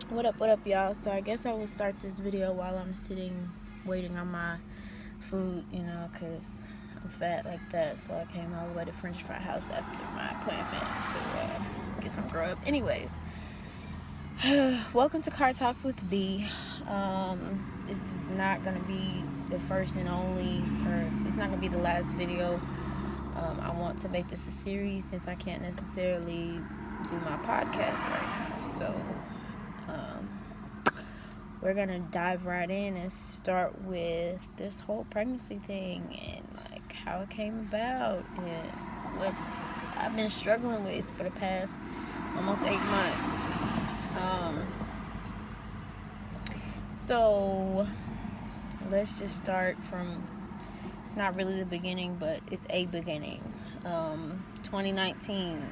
What up, y'all? So I guess I will start this video while I'm sitting waiting on my food, because I'm fat like that. So I came all the way to French Fry House after my appointment to get some grub. Anyways, welcome to Car Talks with B. This is not going to be the first and only, or it's not going to be the last video. I want to make this a series since I can't necessarily do my podcast right now. So we're gonna dive right in and start with this whole pregnancy thing and like how it came about and what I've been struggling with for the past almost 8 months. So let's just start from, it's not really the beginning, but it's a beginning. 2019,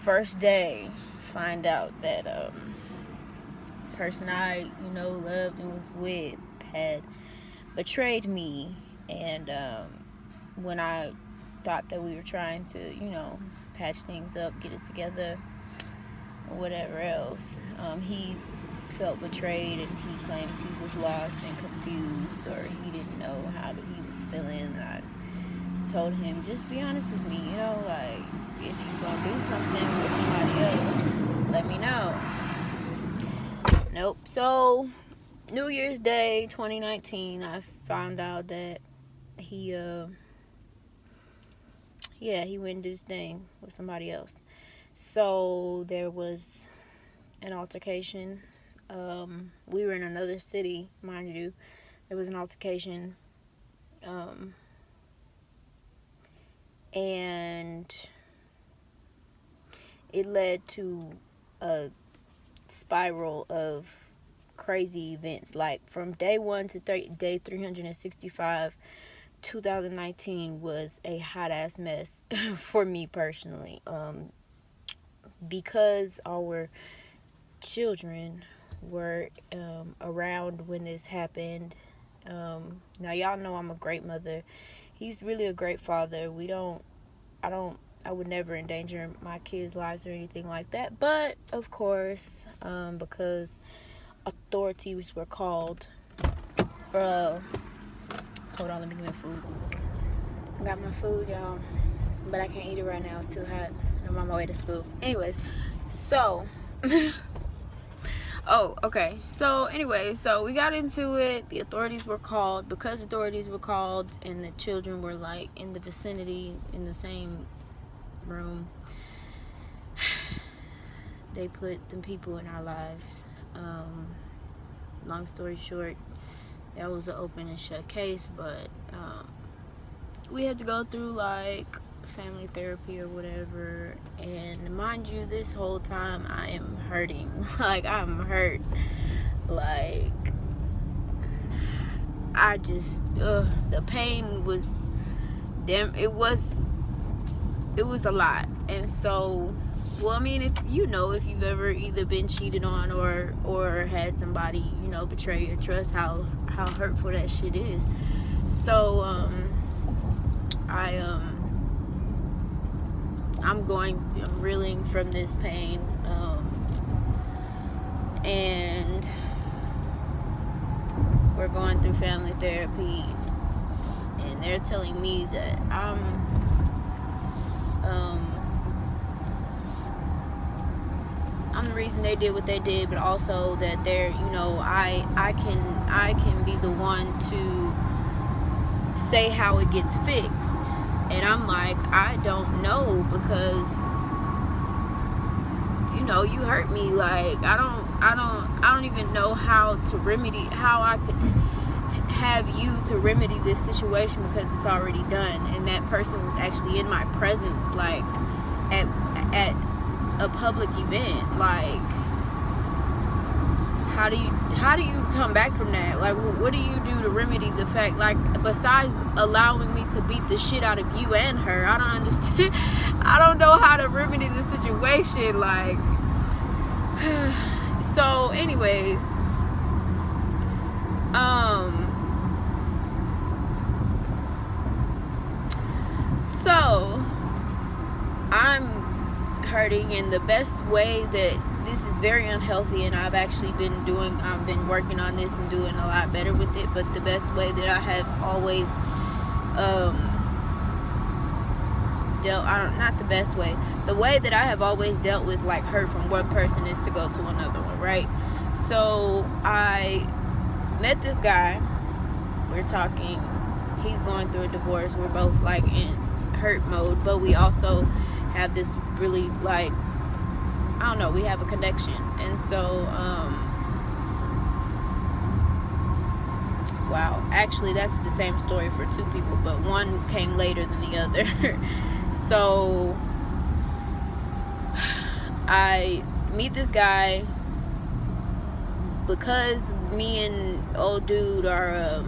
first day, find out that person I loved and was with had betrayed me, and when I thought that we were trying to patch things up, get it together, or whatever else, he felt betrayed, and he claims he was lost and confused, or he didn't know how he was feeling. I told him, just be honest with me, like, if you're gonna do something with somebody else, let me know. Nope. So New Year's Day 2019, I found out that he went and did his thing with somebody else. So there was an altercation. We were in another city, mind you. There was an altercation, and it led to a spiral of crazy events. Like from day 1 to day 365, 2019 was a hot ass mess for me personally, because our children were around when this happened. Now y'all know I'm a great mother. He's really a great father. I would never endanger my kids' lives or anything like that. But, of course, because authorities were called. Hold on, let me get my food. I got my food, y'all. But I can't eat it right now. It's too hot. I'm on my way to school. Anyways, so... Oh, okay. So, anyway, so we got into it. The authorities were called. Because authorities were called and the children were, like, in the vicinity, in the same room, they put them people in our lives. Long story short, that was an open and shut case, but we had to go through like family therapy or whatever, and mind you, this whole time I am hurting. Like, I'm hurt. Like, I just the pain was it was a lot. And so, well, I mean, if you've ever either been cheated on or had somebody betray your trust, how hurtful that shit is. So I'm reeling from this pain, and we're going through family therapy, and they're telling me that I'm the reason they did what they did, but also that they're, I can be the one to say how it gets fixed. And I'm like, I don't know, because you hurt me. Like, I don't even know how I could have you to remedy this situation, because it's already done, and that person was actually in my presence, like at a public event. Like, how do you come back from that? Like, what do you do to remedy the fact, like, besides allowing me to beat the shit out of you and her? I don't understand. I don't know how to remedy the situation. Like, so anyways, so I'm hurting, and the best way that this is very unhealthy, and I've been working on this and doing a lot better with it, but the best way that I have always not the best way, the way that I have always dealt with like hurt from one person is to go to another one, right? So I met this guy, we're talking, he's going through a divorce, we're both like in hurt mode, but we also have this really like, I don't know, we have a connection. And so wow, actually that's the same story for two people, but one came later than the other. So I meet this guy because me and old dude are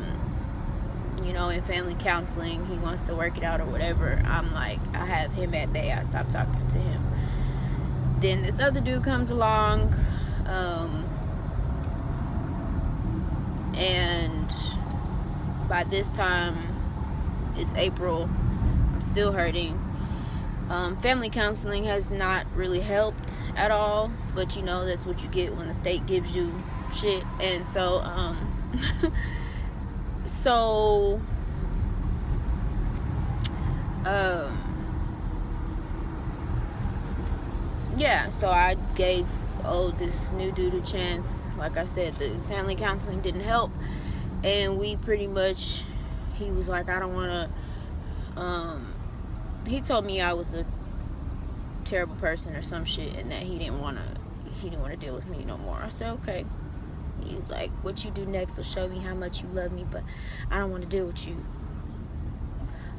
in family counseling. He wants to work it out or whatever. I'm like, I have him at bay, I stopped talking to him. Then this other dude comes along, and by this time it's April, I'm still hurting. Family counseling has not really helped at all, but that's what you get when the state gives you shit. And so so I gave this new dude a chance. Like I said, the family counseling didn't help, and we pretty much, he was like, I don't want to, he told me I was a terrible person or some shit, and that he didn't want to deal with me no more. I said, okay. He's like, what you do next will show me how much you love me, but I don't want to deal with you.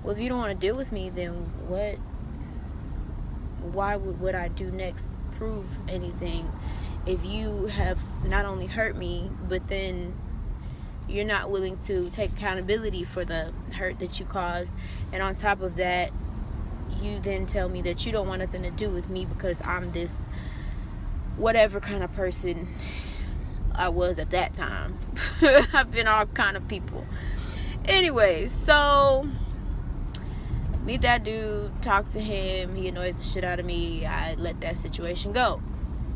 Well, if you don't want to deal with me, then why would what I do next prove anything? If you have not only hurt me, but then you're not willing to take accountability for the hurt that you caused, and on top of that, you then tell me that you don't want nothing to do with me because I'm this whatever kind of person I was at that time. I've been all kind of people. Anyway, so meet that dude, talk to him, he annoys the shit out of me. I let that situation go.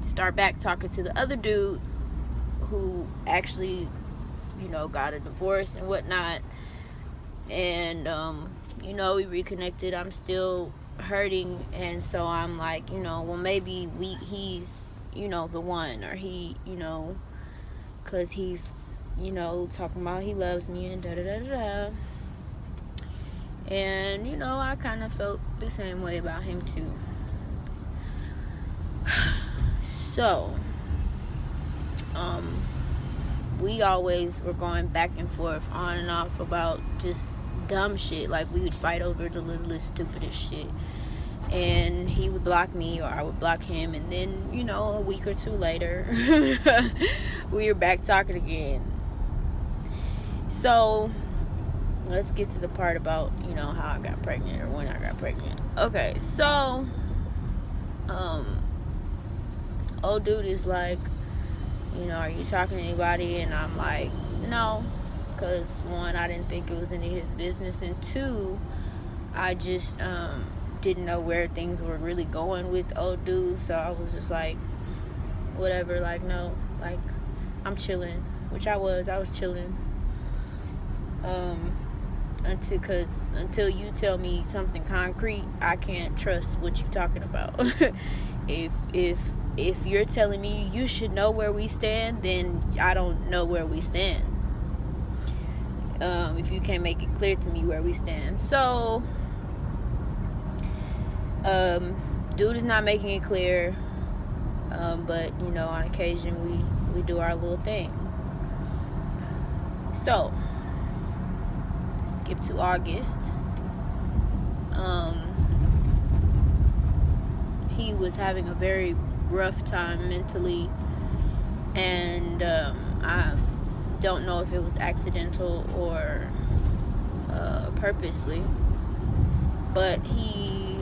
Start back talking to the other dude who actually, got a divorce and whatnot. And, we reconnected. I'm still hurting. And so I'm like, well, maybe he's, the one, or he, because he's, talking about he loves me and da-da-da-da-da. And, I kind of felt the same way about him too. So, we always were going back and forth on and off about just dumb shit. Like, we would fight over the littlest, stupidest shit. And he would block me, or I would block him. And then, a week or two later, we were back talking again. So, let's get to the part about, how I got pregnant, or when I got pregnant. Okay, so, old dude is like, are you talking to anybody? And I'm like, no, because one, I didn't think it was any of his business, and two, I just didn't know where things were really going with old dude. So I was just like, whatever, like, no, like, I'm chilling, which I was chilling, until you tell me something concrete, I can't trust what you're talking about. If you're telling me you should know where we stand, then I don't know where we stand. If you can't make it clear to me where we stand. So, dude is not making it clear, but, on occasion we do our little thing. So, skip to August. He was having a very rough time mentally, and I don't know if it was accidental or purposely, but he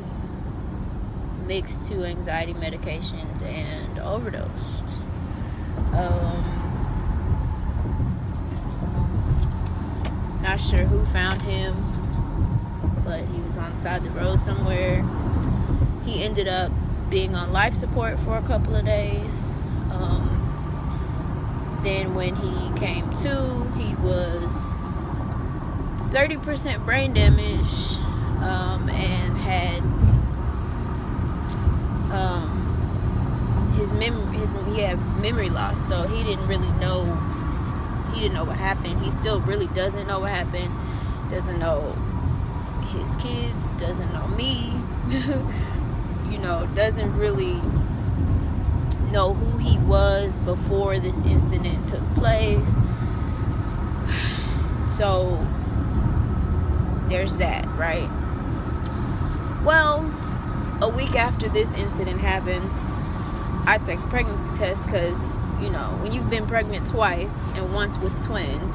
mixed 2 anxiety medications and overdosed. Not sure who found him, but he was on the side of the road somewhere. He ended up being on life support for a couple of days. Then when he came to, he was 30% brain damage, and had he had memory loss, so he didn't know what happened. He still really doesn't know what happened. Doesn't know his kids, doesn't know me. Doesn't really know who he was before this incident took place. So there's that, right? Well, a week after this incident happens, I take a pregnancy test because, when you've been pregnant twice and once with twins,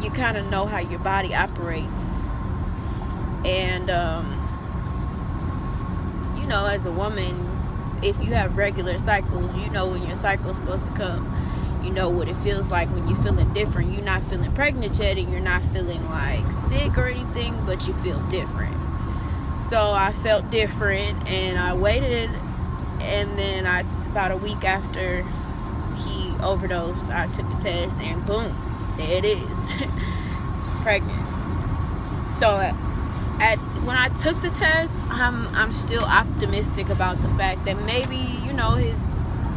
you kind of know how your body operates. And, as a woman, if you have regular cycles, you know when your cycle's supposed to come. You know what it feels like when you're feeling different. You're not feeling pregnant yet, and you're not feeling like sick or anything, but you feel different. So I felt different, and I waited, and then about a week after he overdosed, I took the test, and boom, there it is. Pregnant. So when I took the test, I'm still optimistic about the fact that maybe,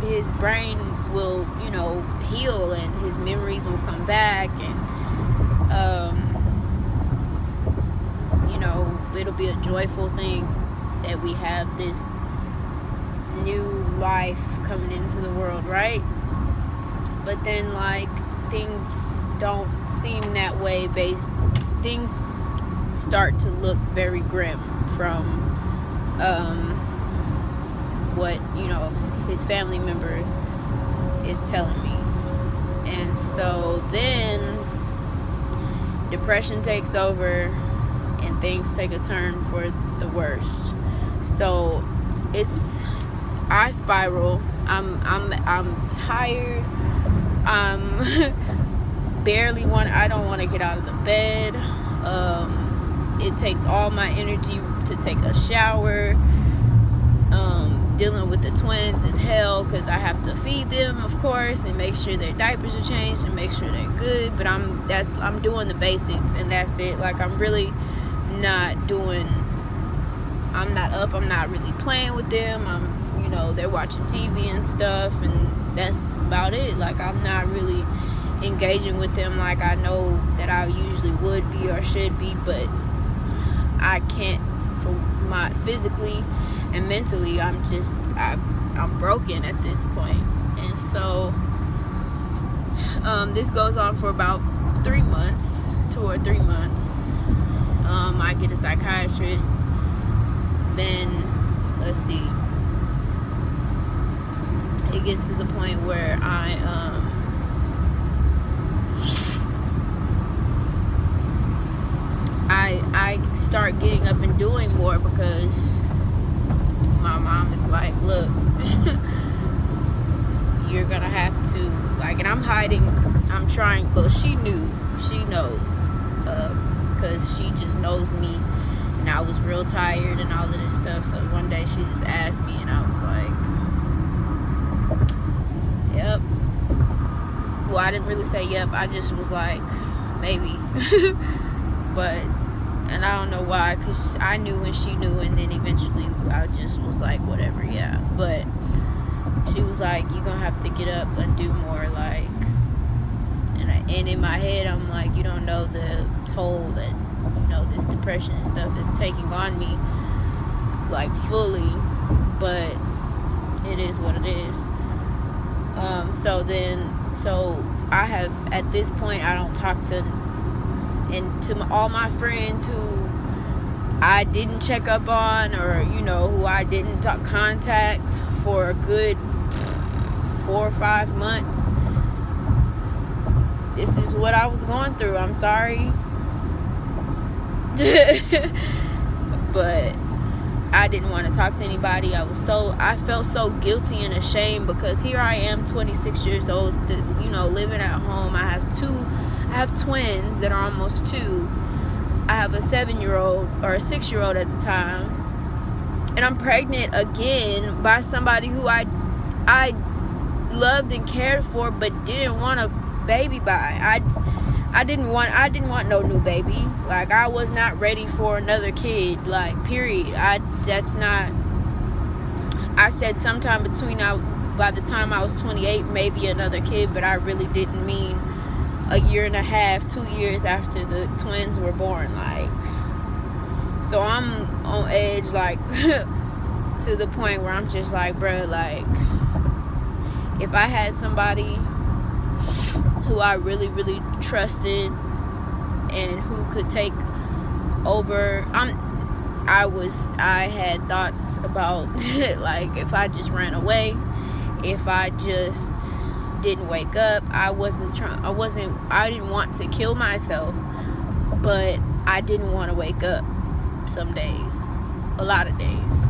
his brain will, heal, and his memories will come back, and it'll be a joyful thing that we have this new life coming into the world, right? But then, things don't seem that way. Things start to look very grim from what his family member is telling me. And so then depression takes over, and things take a turn for the worst. So I spiral. I'm tired. I don't want to get out of the bed. It takes all my energy to take a shower. Dealing with the twins is hell, because I have to feed them, of course, and make sure their diapers are changed and make sure they're good. But I'm doing the basics, and that's it. I'm really not doing. I'm not up. I'm not really playing with them. They're watching TV and stuff, and that's about it. I'm not really engaging with them like I know that I usually would be or should be, but I can't. For my physically and mentally, I'm broken at this point. And so this goes on for about 3 months, 2 or 3 months. I get a psychiatrist. Then let's see, it gets to the point where I start getting up and doing more, because my mom is like, look, you're gonna have to, and I'm hiding, I'm trying, well, she knows, because she just knows me, and I was real tired and all of this stuff. So one day she just asked me, and I was like, yep. Well, I didn't really say yep, I just was like, maybe. And I don't know why, because I knew when she knew, and then eventually I just was like, whatever, yeah. But she was like, you're going to have to get up and do more, and in my head, I'm like, you don't know the toll that, this depression and stuff is taking on me, fully, but it is what it is. So I have, at this point, I don't talk to all my friends who I didn't check up on, or who I didn't contact for a good 4 or 5 months. This is what I was going through. I'm sorry. But I didn't want to talk to anybody. I felt so guilty and ashamed, because here I am, 26 years old, living at home. I have twins that are almost 2. I have a 7-year-old, or a 6-year-old at the time, and I'm pregnant again by somebody who I loved and cared for, but didn't want a baby by. I didn't want no new baby. Like, I was not ready for another kid, like, period. I said sometime between by the time I was 28, maybe another kid, but I really didn't mean a year and a half, 2 years after the twins were born. Like, so I'm on edge, like, to the point where I'm just like, bruh, like, if I had somebody who I really, really trusted and who could take over, I had thoughts about like, if I just ran away, if I just didn't wake up. I didn't want to kill myself, but I didn't want to wake up some days, a lot of days.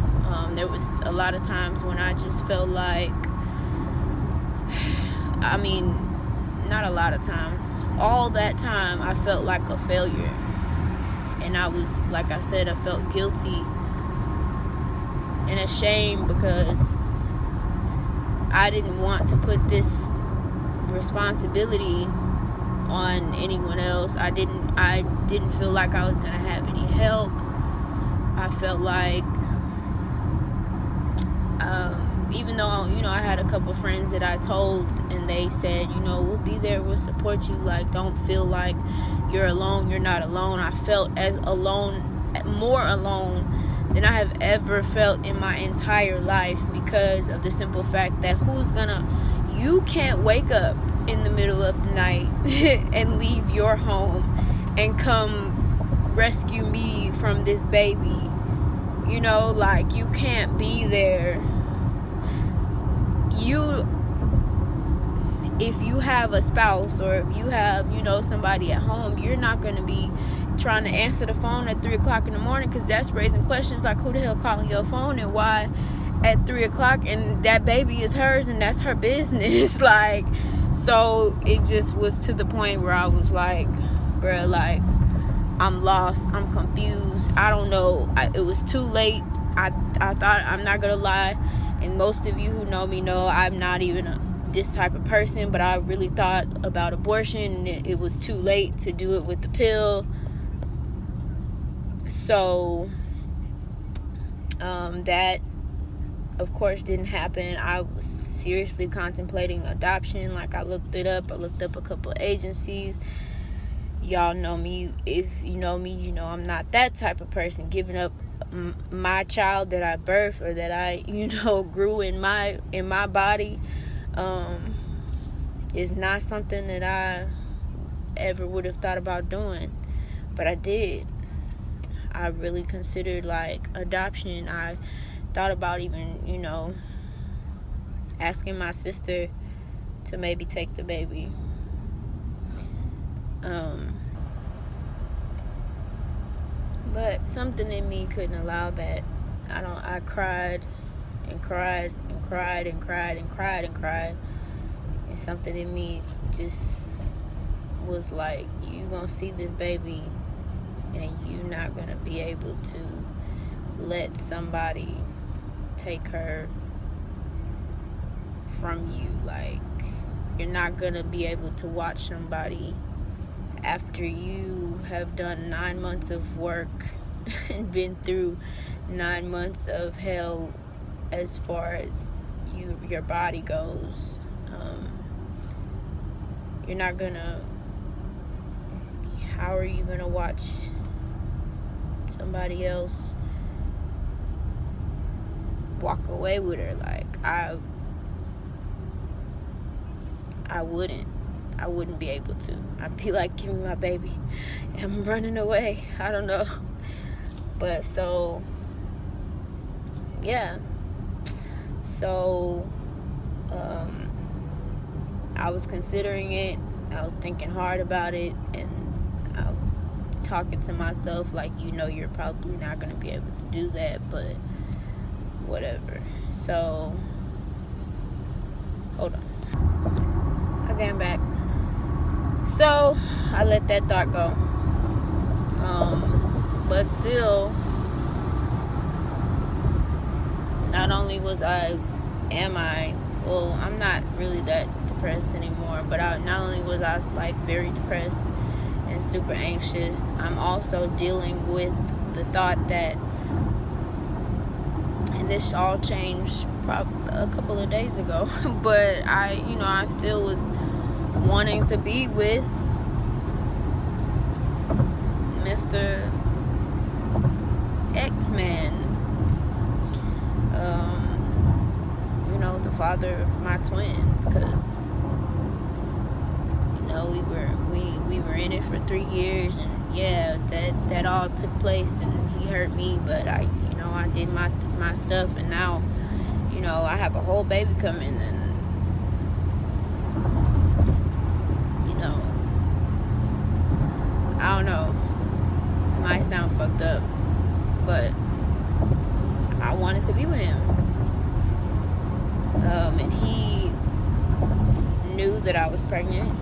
There was a lot of times when I just felt like, I mean, not a lot of times, all that time I felt like a failure. And I was, like I said, I felt guilty and ashamed because I didn't want to put this responsibility on anyone else. I didn't feel like I was gonna have any help. I felt like, even though, you know, I had a couple friends that I told, and they said, you know, we'll be there, we'll support you, like, don't feel like you're alone, you're not alone. I felt as alone, more alone than I have ever felt in my entire life, because of the simple fact that you can't wake up in the middle of the night and leave your home and come rescue me from this baby. You know, like, you can't be there. If you have a spouse, or if you have, you know, somebody at home, you're not going to be trying to answer the phone at 3 o'clock in the morning, because that's raising questions like, who the hell calling your phone and why at 3 o'clock, and that baby is hers and that's her business. Like, so it just was to the point where I was like, bruh, like, I'm lost, I'm confused, I don't know. It was too late. I thought, I'm not gonna lie, and most of you who know me know I'm not even this type of person, but I really thought about abortion, and it was too late to do it with the pill. So that, of course, didn't happen. I was seriously contemplating adoption. Like, I looked it up. I looked up a couple of agencies. Y'all know me. If you know me, you know I'm not that type of person. Giving up my child that I birthed, or that I, you know, grew in my body, is not something that I ever would have thought about doing. But I did. I really considered, like, adoption. I thought about even, you know, asking my sister to maybe take the baby. But something in me couldn't allow that. I cried and cried and cried and cried and cried and cried. And something in me just was like, you gonna see this baby and you're not gonna be able to let somebody take her from you. Like, you're not gonna be able to watch somebody after you have done 9 months of work and been through 9 months of hell as far as your body goes. You're not gonna, how are you gonna watch somebody else walk away with her? Like, I wouldn't be able to. I'd be like, give me my baby, I'm running away. I don't know. But so, yeah. So, I was considering it. I was thinking hard about it, and I was talking to myself like, you know, you're probably not going to be able to do that, but whatever. So, hold on. Okay, I'm back. So, I let that thought go. But still, not only well, I'm not really that depressed anymore, but not only was I like very depressed and super anxious, I'm also dealing with the thought that, and this all changed probably a couple of days ago, but I still was wanting to be with Mr. X-Man, the father of my twins, because we were in it for 3 years, and yeah, that all took place, and he hurt me, but I did my stuff, and now I have a whole baby coming, and I don't know, it might sound fucked up, but I wanted to be with him. And he knew that I was pregnant,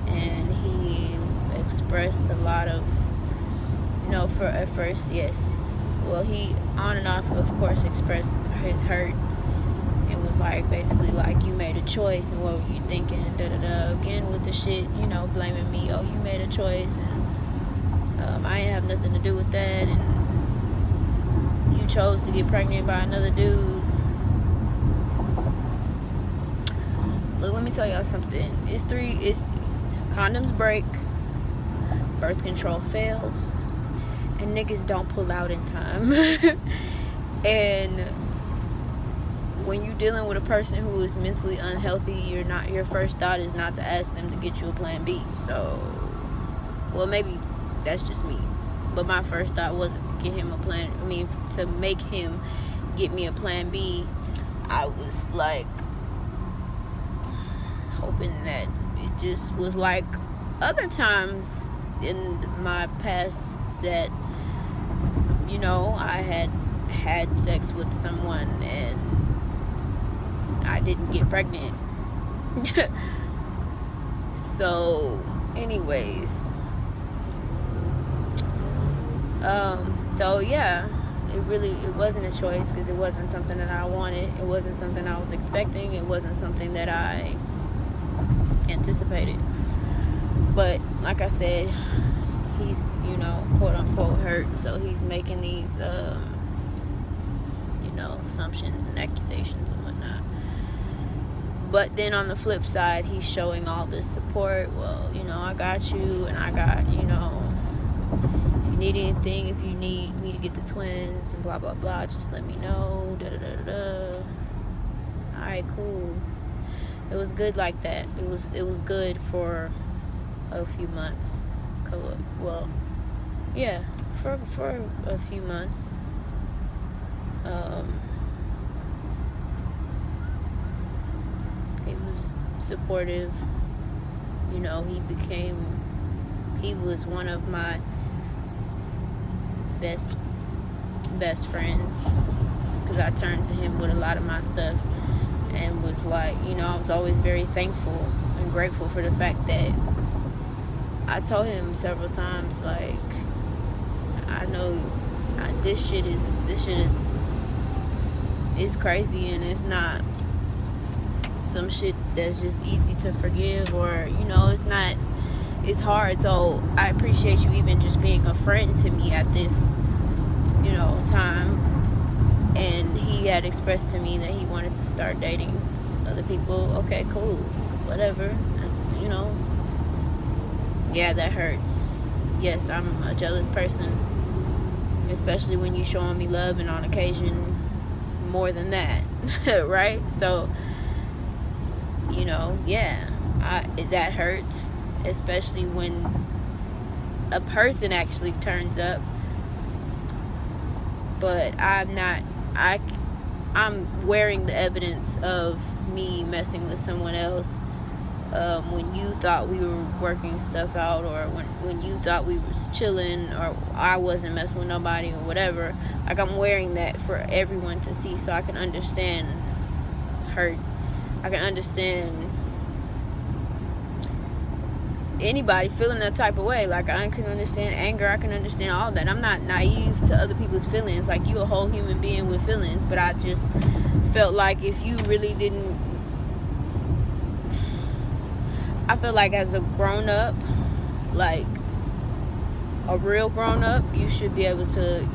and he expressed a lot of, for at first, yes. Well, he on and off, of course, expressed his hurt. It was like, basically like, you made a choice, and what were you thinking, and da-da-da, again with the shit, blaming me, oh, you made a choice, and I ain't have nothing to do with that, and you chose to get pregnant by another dude. Look, let me tell y'all something. It's condoms break, birth control fails, and niggas don't pull out in time. And when you're dealing with a person who is mentally unhealthy, your first thought is not to ask them to get you a plan B. So, well, maybe that's just me, but my first thought wasn't to get him to make him get me a plan B. I was like hoping that it just was like other times in my past that I had sex with someone and I didn't get pregnant. So anyways, so yeah, it wasn't a choice, because it wasn't something that I wanted. It wasn't something I was expecting. It wasn't something that I anticipated. But like I said, he's quote unquote hurt, so he's making these assumptions and accusations and whatnot. But then on the flip side, he's showing all this support. Well, I got you, and I got, if you need anything, if you need me to get the twins and blah blah blah, just let me know, da da da da. Alright, cool. It was good like that. It was good for a few months. Well, yeah, for a few months. He was supportive. He was one of my best friends, because I turned to him with a lot of my stuff, and was like, I was always very thankful and grateful for the fact that I told him several times, like, I know this shit is crazy, and it's not some shit that's just easy to forgive, or it's hard. So I appreciate you even just being a friend to me at this time. And he had expressed to me that he wanted to start dating other people. Okay, cool, whatever. That's, yeah, that hurts. Yes, I'm a jealous person, especially when you showing me love, and on occasion more than that. Right? So yeah, that hurts, especially when a person actually turns up. But I'm wearing the evidence of me messing with someone else, when you thought we were working stuff out, or when you thought we was chilling, or I wasn't messing with nobody, or whatever. Like, I'm wearing that for everyone to see, so I can understand hurt. I can understand anybody feeling that type of way. Like, I can understand anger, I can understand all that. I'm not naive to other people's feelings. Like, you a whole human being with feelings. But I just felt like if you really didn't, I feel like as a grown-up, like a real grown-up, you should be able to,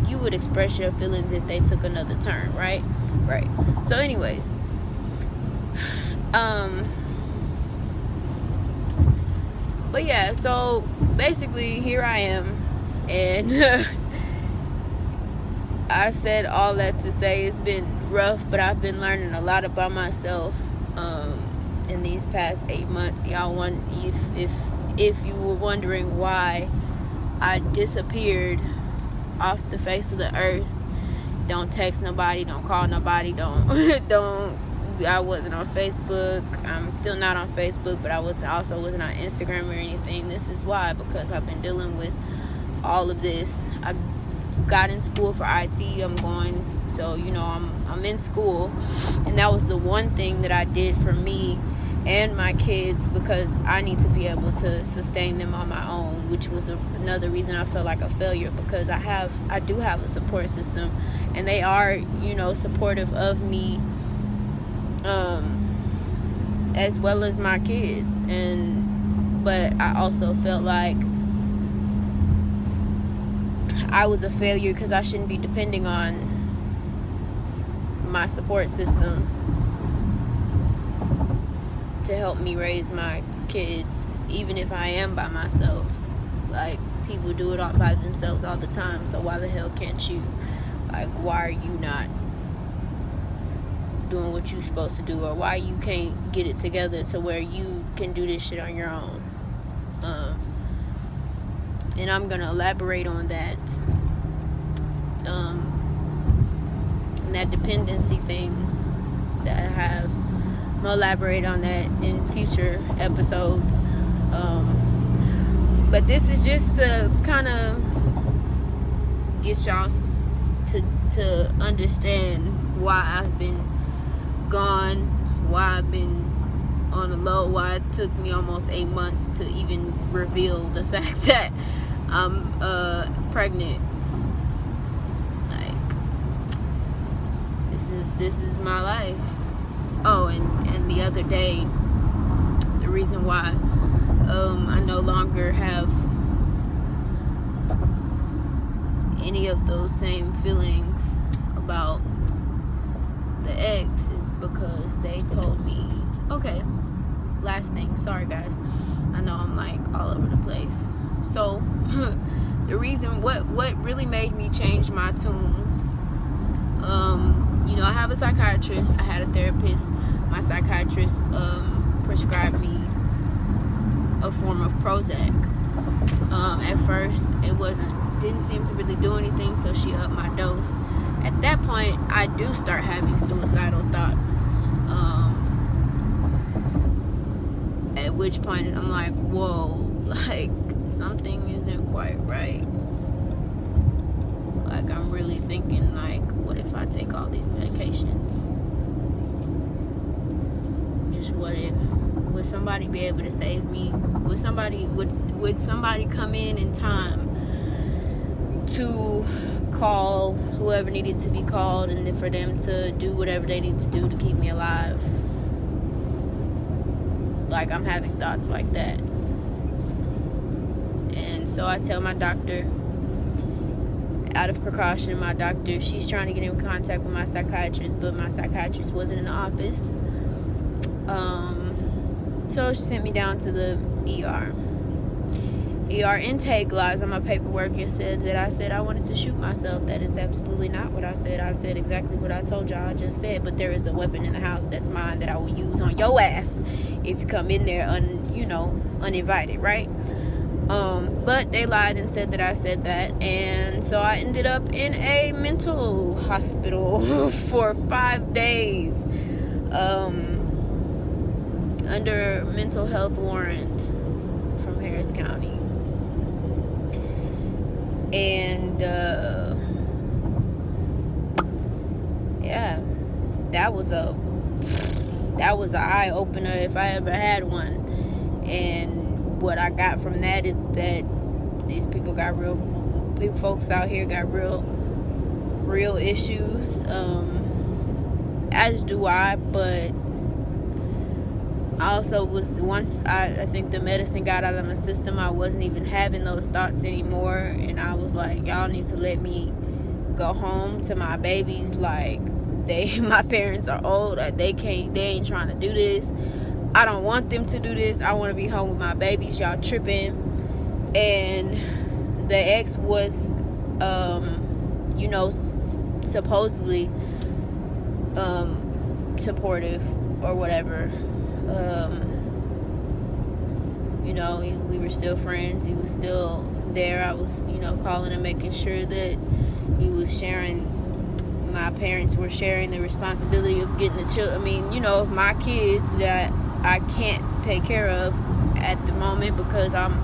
you would express your feelings if they took another turn, right? So anyways, but yeah, so basically here I am, and I said all that to say it's been rough, but I've been learning a lot about myself in these past 8 months. Y'all, if you were wondering why I disappeared off the face of the earth, don't text nobody, don't call nobody, don't I wasn't on Facebook. I'm still not on Facebook, but I also wasn't on Instagram or anything. This is why, because I've been dealing with all of this. I got in school for IT. So I'm in school, and that was the one thing that I did for me and my kids, because I need to be able to sustain them on my own, which was another reason I felt like a failure, because I do have a support system, and they are supportive of me, as well as my kids. But I also felt like I was a failure because I shouldn't be depending on my support system to help me raise my kids, even if I am by myself. Like, people do it all by themselves all the time, so why the hell can't you? Like, why are you not doing what you're supposed to do, or why you can't get it together to where you can do this shit on your own? And I'm gonna elaborate on that, and that dependency thing that I have. I'm gonna elaborate on that in future episodes. But this is just to kind of get y'all to understand why I've been gone, why I've been on the low, why it took me almost 8 months to even reveal the fact that I'm pregnant. Like, this is my life. Oh, and the other day, the reason why I no longer have any of those same feelings about the ex is because they told me, okay, last thing, sorry guys, I know I'm like all over the place. So the reason, what really made me change my tune, I have a psychiatrist, I had a therapist. My psychiatrist prescribed me a form of Prozac. At first it didn't seem to really do anything, so she upped my dose. At that point, I do start having suicidal thoughts, at which point I'm like, whoa, like something isn't quite right. Like, I'm really thinking, like, what if I take all these medications? Just what if? Would somebody be able to save me? Would somebody come in time to call whoever needed to be called, and then for them to do whatever they need to do to keep me alive? Like, I'm having thoughts like that. And so I tell my doctor, out of precaution, my doctor, she's trying to get in contact with my psychiatrist, but my psychiatrist wasn't in the office. So she sent me down to the ER. ER intake lies on my paperwork. It said that I said I wanted to shoot myself. That is absolutely not what I said. I've said exactly what I told y'all I just said, but there is a weapon in the house that's mine that I will use on your ass if you come in there uninvited, right? But they lied and said that I said that, and so I ended up in a mental hospital for 5 days, under mental health warrant from Harris County. And yeah, that was an eye opener if I ever had one. And what I got from that is that these people got folks out here got real issues, as do I. But I also was, once I think the medicine got out of my system, I wasn't even having those thoughts anymore, and I was like, y'all need to let me go home to my babies. Like, my parents are old, they ain't trying to do this. I don't want them to do this. I want to be home with my babies. Y'all tripping. And the ex was supposedly supportive or whatever. We were still friends. He was still there. I was, calling him, making sure that he was sharing, my parents were sharing the responsibility of getting the children. My kids that I can't take care of at the moment because I'm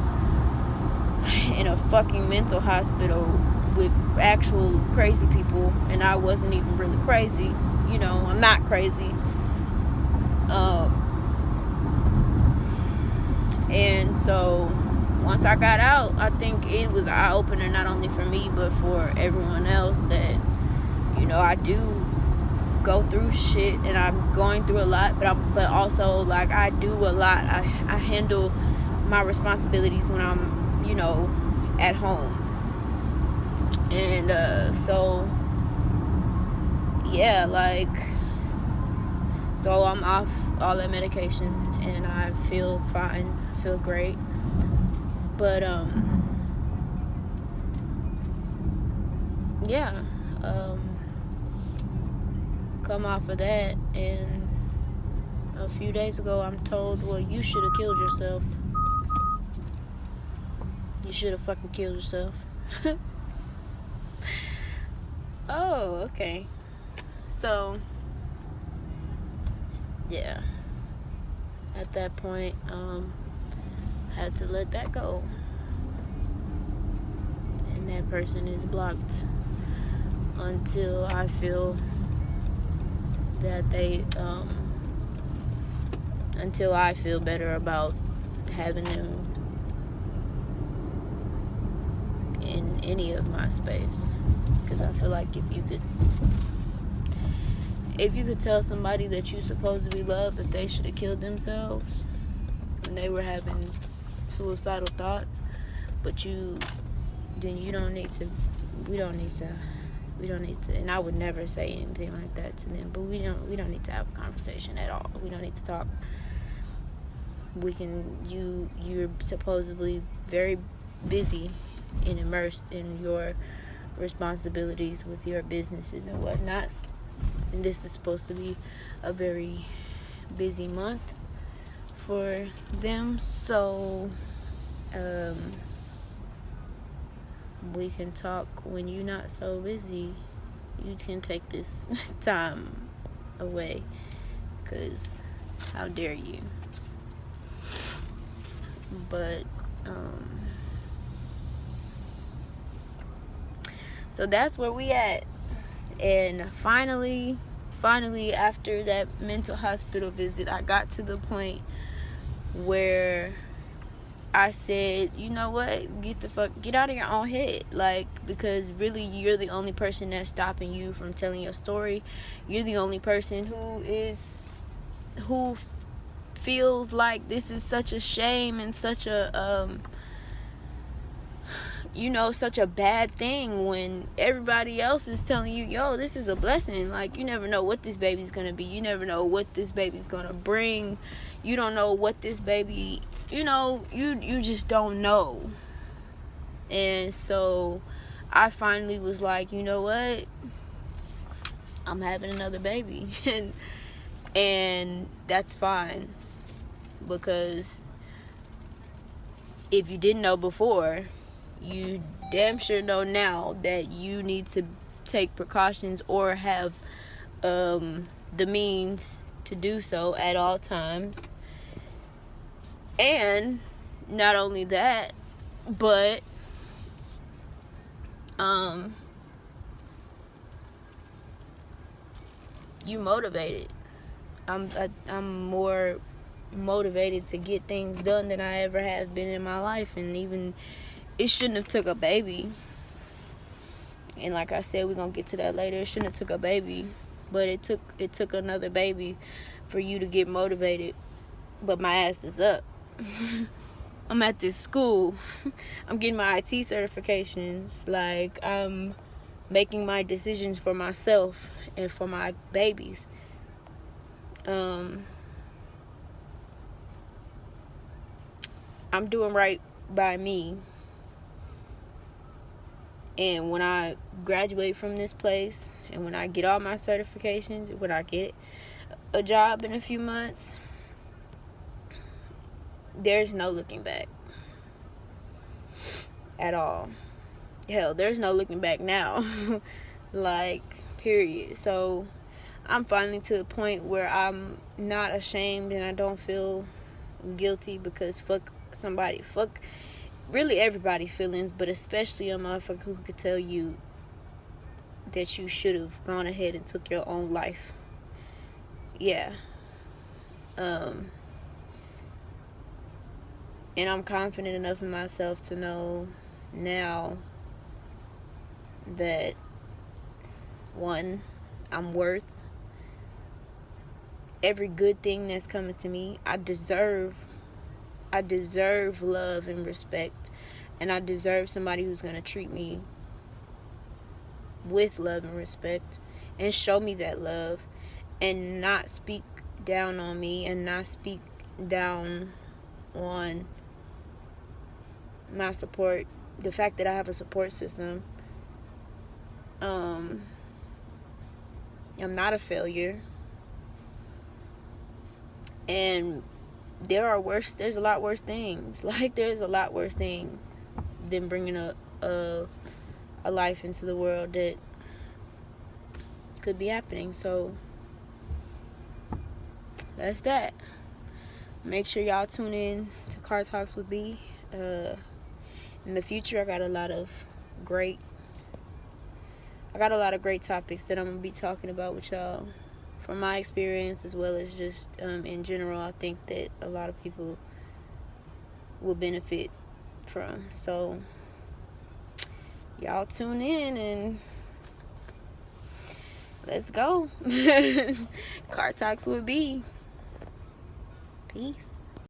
in a fucking mental hospital with actual crazy people, and I wasn't even really crazy. I'm not crazy. And so once I got out, I think it was eye-opener, not only for me but for everyone else, that I do go through shit, and I'm going through a lot, but also, like, I do a lot. I handle my responsibilities when I'm at home. And so yeah, like, so I'm off all that medication and I feel fine, I feel great. But yeah, come off of that, and a few days ago I'm told, well, you should have killed yourself. You should have fucking killed yourself. Oh, okay. So yeah, at that point, had to let that go, and that person is blocked until I feel that until I feel better about having them in any of my space. Because I feel like if you could tell somebody that you supposedly love that they should have killed themselves when they were having suicidal thoughts, but then you don't need to, we don't need to, and I would never say anything like that to them, but we don't need to have a conversation at all. We don't need to talk. You're supposedly very busy and immersed in your responsibilities with your businesses and whatnot, and this is supposed to be a very busy month for them, so we can talk when you're not so busy. You can take this time away, because how dare you. But so that's where we at. And finally, after that mental hospital visit, I got to the point where I said, you know what, get out of your own head. Like, because really you're the only person that's stopping you from telling your story. You're the only person who feels like this is such a shame and such a such a bad thing, when everybody else is telling you, yo, this is a blessing. Like, you never know what this baby's gonna be. You never know what this baby's gonna bring. You don't know what this baby, you just don't know. And so I finally was like, you know what, I'm having another baby. and that's fine, because if you didn't know before, you damn sure know now that you need to take precautions or have the means to do so at all times. And not only that, but you motivated. I'm more motivated to get things done than I ever have been in my life. And even it shouldn't have took a baby. And like I said, we're gonna get to that later. It shouldn't have took a baby, but it took another baby for you to get motivated. But my ass is up. I'm at this school. I'm getting my IT certifications. Like, I'm making my decisions for myself and for my babies. I'm doing right by me. And when I graduate from this place, and when I get all my certifications, when I get a job in a few months, there's no looking back at all. Hell, there's no looking back now. Like, period. So I'm finally to the point where I'm not ashamed and I don't feel guilty, because fuck somebody, fuck really everybody feelings, but especially a motherfucker who could tell you that you should have gone ahead and took your own life. Yeah. And I'm confident enough in myself to know now that, one, I'm worth every good thing that's coming to me. I deserve love and respect, and I deserve somebody who's going to treat me with love and respect and show me that love, and not speak down on me, and not speak down on my support, the fact that I have a support system. I'm not a failure, and there's a lot worse things. Like, there's a lot worse things than bringing a life into the world that could be happening. So that's that. Make sure y'all tune in to Car Talks with B. In the future, I got a lot of great topics that I'm gonna be talking about with y'all, from my experience, as well as just in general. I think that a lot of people will benefit from. So y'all tune in and let's go. Car Talks with B. Peace.